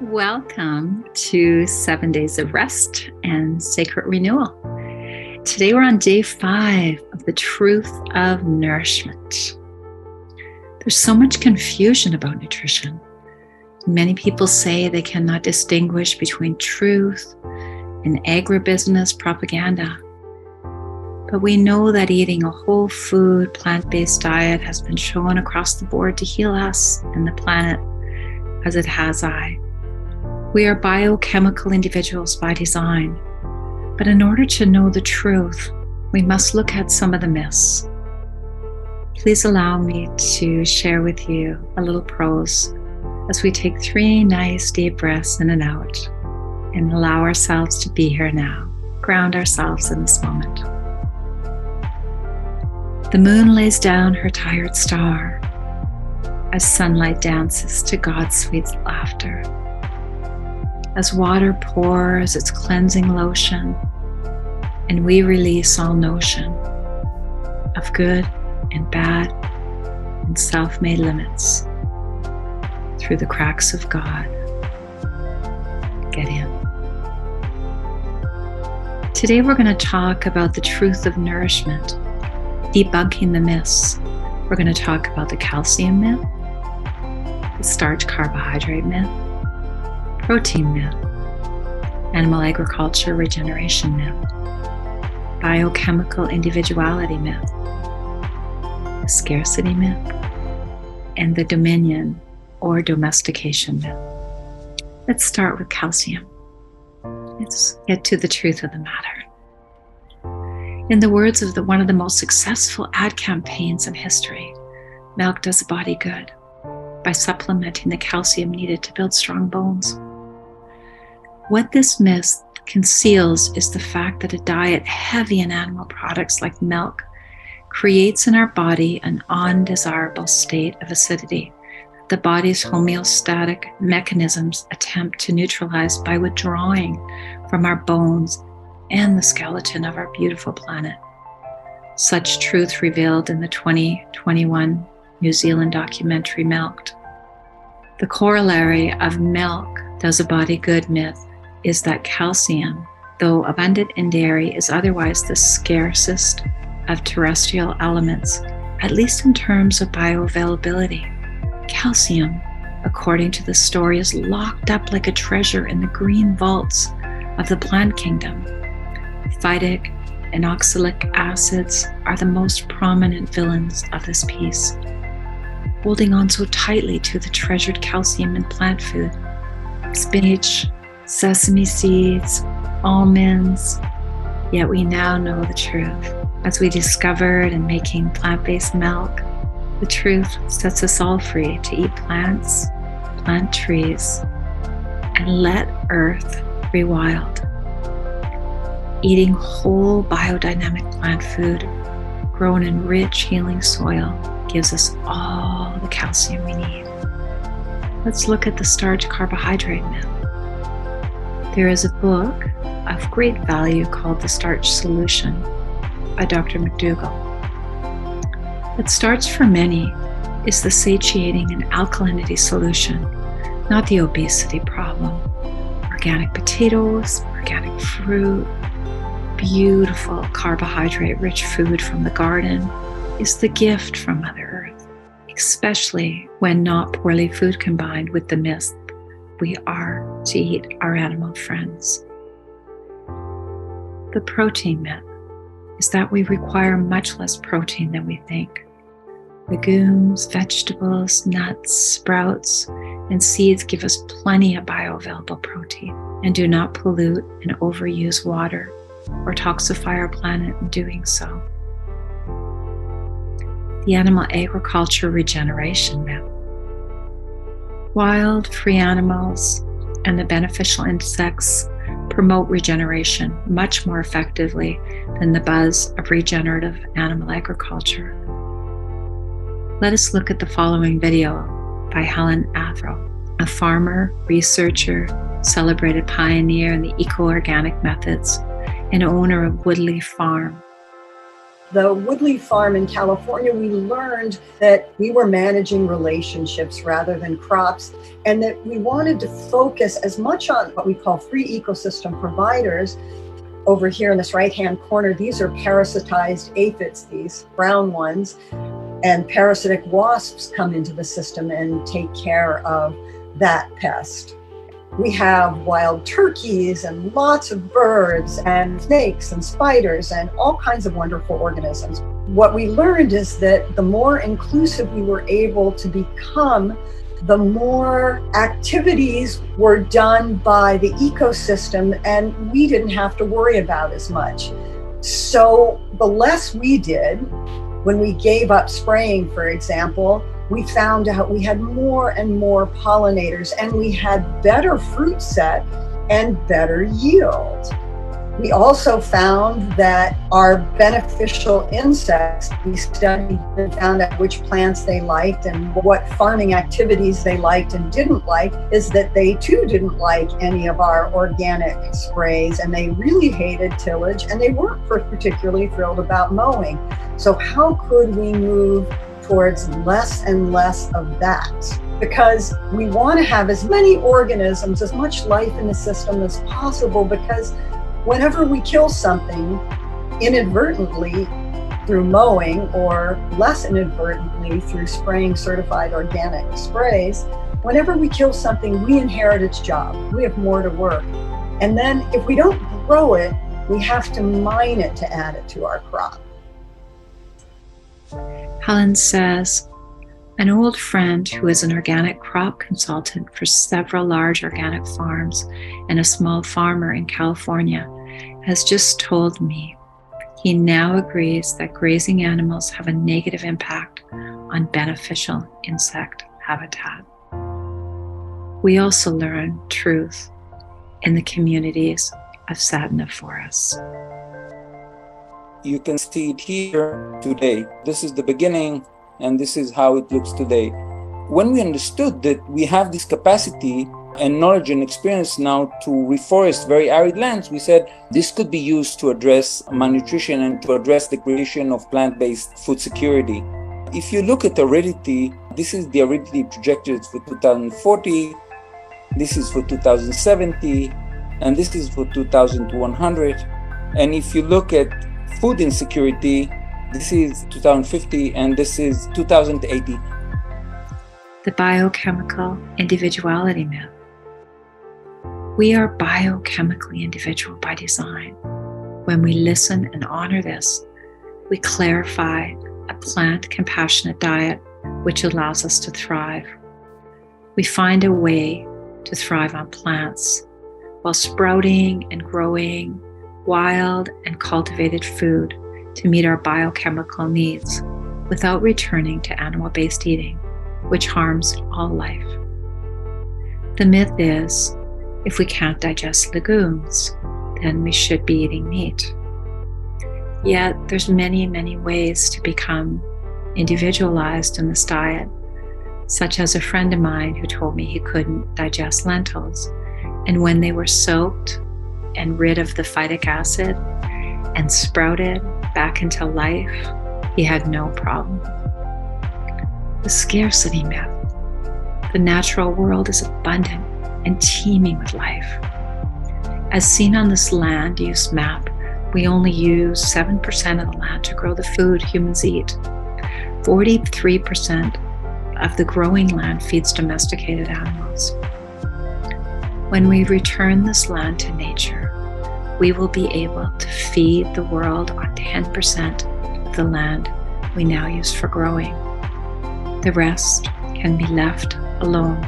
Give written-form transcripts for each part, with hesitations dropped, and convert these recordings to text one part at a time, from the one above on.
Welcome to 7 Days of Rest and Sacred Renewal. Today we're on day 5 of the truth of nourishment. There's so much confusion about nutrition. Many people say they cannot distinguish between truth and agribusiness propaganda. But we know that eating a whole food, plant-based diet has been shown across the board to heal us and the planet as it has I. We are biochemical individuals by design, but in order to know the truth, we must look at some of the myths. Please allow me to share with you a little prose as we take 3 nice deep breaths in and out and allow ourselves to be here now, ground ourselves in this moment. The moon lays down her tired star as sunlight dances to God's sweet laughter. As water pours its cleansing lotion, and we release all notion of good and bad and self-made limits through the cracks of God. Get in. Today we're going to talk about the truth of nourishment, debunking the myths. We're going to talk about the calcium myth, the starch carbohydrate myth, protein myth, animal agriculture regeneration myth, biochemical individuality myth, the scarcity myth, and the dominion or domestication myth. Let's start with calcium. Let's get to the truth of the matter. In the words of one of the most successful ad campaigns in history, milk does the body good by supplementing the calcium needed to build strong bones. What this myth conceals is the fact that a diet heavy in animal products like milk creates in our body an undesirable state of acidity that the body's homeostatic mechanisms attempt to neutralize by withdrawing from our bones and the skeleton of our beautiful planet. Such truth revealed in the 2021 New Zealand documentary Milked. The corollary of milk does a body good myth is that calcium, though abundant in dairy, is otherwise the scarcest of terrestrial elements, at least in terms of bioavailability. Calcium, according to the story, is locked up like a treasure in the green vaults of the plant kingdom. Phytic and oxalic acids are the most prominent villains of this piece, holding on so tightly to the treasured calcium in plant food. Spinach, sesame seeds, almonds, yet we now know the truth. As we discovered in making plant-based milk, the truth sets us all free to eat plants, plant trees, and let earth rewild. Eating whole biodynamic plant food grown in rich healing soil gives us all the calcium we need. Let's look at the starch carbohydrate myth. There is a book of great value called The Starch Solution by Dr. McDougall. But starch for many is the satiating and alkalinity solution, not the obesity problem. Organic potatoes, organic fruit, beautiful carbohydrate-rich food from the garden is the gift from Mother Earth, especially when not poorly food combined with the myth we are to eat our animal friends. The protein myth is that we require much less protein than we think. Legumes, vegetables, nuts, sprouts, and seeds give us plenty of bioavailable protein and do not pollute and overuse water or toxify our planet in doing so. The animal agriculture regeneration myth. Wild, free animals and the beneficial insects promote regeneration much more effectively than the buzz of regenerative animal agriculture. Let us look at the following video by Helen Athro, a farmer, researcher, celebrated pioneer in the eco-organic methods, and owner of Woodley Farm. the woodleaf farm in California, we learned that we were managing relationships rather than crops, and that we wanted to focus as much on what we call free ecosystem providers. Over here in this right-hand corner, these are parasitized aphids, these brown ones, and parasitic wasps come into the system and take care of that pest. We have wild turkeys and lots of birds and snakes and spiders and all kinds of wonderful organisms. What we learned is that the more inclusive we were able to become, the more activities were done by the ecosystem and we didn't have to worry about as much. So the less we did, when we gave up spraying, for example, we found out we had more and more pollinators and we had better fruit set and better yield. We also found that our beneficial insects, we studied and found out which plants they liked and what farming activities they liked and didn't like, is that they too didn't like any of our organic sprays, and they really hated tillage and they weren't particularly thrilled about mowing. So how could we move towards less and less of that? Because we want to have as many organisms, as much life in the system as possible, because whenever we kill something inadvertently through mowing or less inadvertently through spraying certified organic sprays, whenever we kill something, we inherit its job. We have more to work. And then if we don't grow it, we have to mine it to add it to our crop. Helen says, an old friend who is an organic crop consultant for several large organic farms and a small farmer in California has just told me he now agrees that grazing animals have a negative impact on beneficial insect habitat. We also learn truth in the communities of Sadhana forests. You can see it here today. This is the beginning, and this is how it looks today. When we understood that we have this capacity and knowledge and experience now to reforest very arid lands, we said this could be used to address malnutrition and to address the creation of plant-based food security. If you look at aridity, this is the aridity projected for 2040, this is for 2070, and this is for 2100. And if you look at food insecurity, this is 2050 and this is 2080. The biochemical individuality myth. We are biochemically individual by design. When we listen and honor this, we clarify a plant-compassionate diet which allows us to thrive. We find a way to thrive on plants while sprouting and growing wild and cultivated food to meet our biochemical needs without returning to animal-based eating, which harms all life. The myth is, if we can't digest legumes, then we should be eating meat. Yet there's many, many ways to become individualized in this diet, such as a friend of mine who told me he couldn't digest lentils, and when they were soaked and rid of the phytic acid and sprouted back into life, he had no problem. The scarcity myth. The natural world is abundant and teeming with life. As seen on this land use map, we only use 7% of the land to grow the food humans eat. 43% of the growing land feeds domesticated animals. When we return this land to nature, we will be able to feed the world on 10% of the land we now use for growing. The rest can be left alone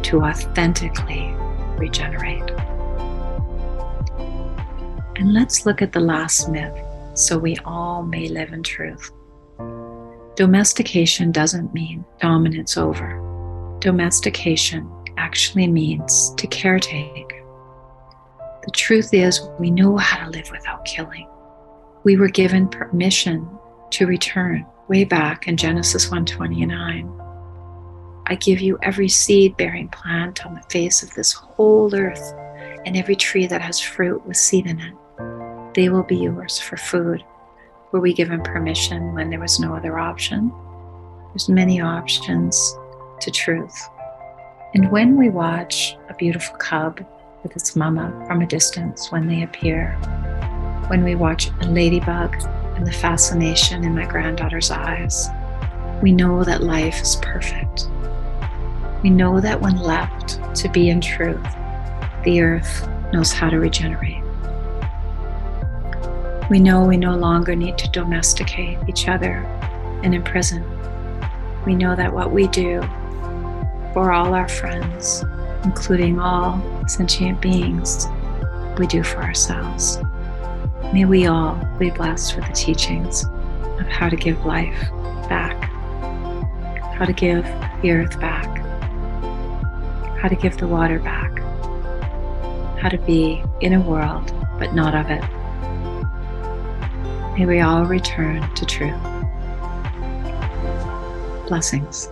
to authentically regenerate. And let's look at the last myth, so we all may live in truth. Domestication doesn't mean dominance over. Domestication actually means to caretake. The truth is, we know how to live without killing. We were given permission to return way back in Genesis 1:29. I give you every seed-bearing plant on the face of this whole earth, and every tree that has fruit with seed in it. They will be yours for food. Were we given permission when there was no other option? There's many options to truth. And when we watch a beautiful cub with its mama from a distance when they appear, when we watch a ladybug and the fascination in my granddaughter's eyes, we know that life is perfect. We know that when left to be in truth, the earth knows how to regenerate. We know we no longer need to domesticate each other and imprison. We know that what we do for all our friends, including all sentient beings, we do for ourselves. May we all be blessed with the teachings of how to give life back, how to give the earth back, how to give the water back, how to be in a world but not of it. May we all return to truth. Blessings.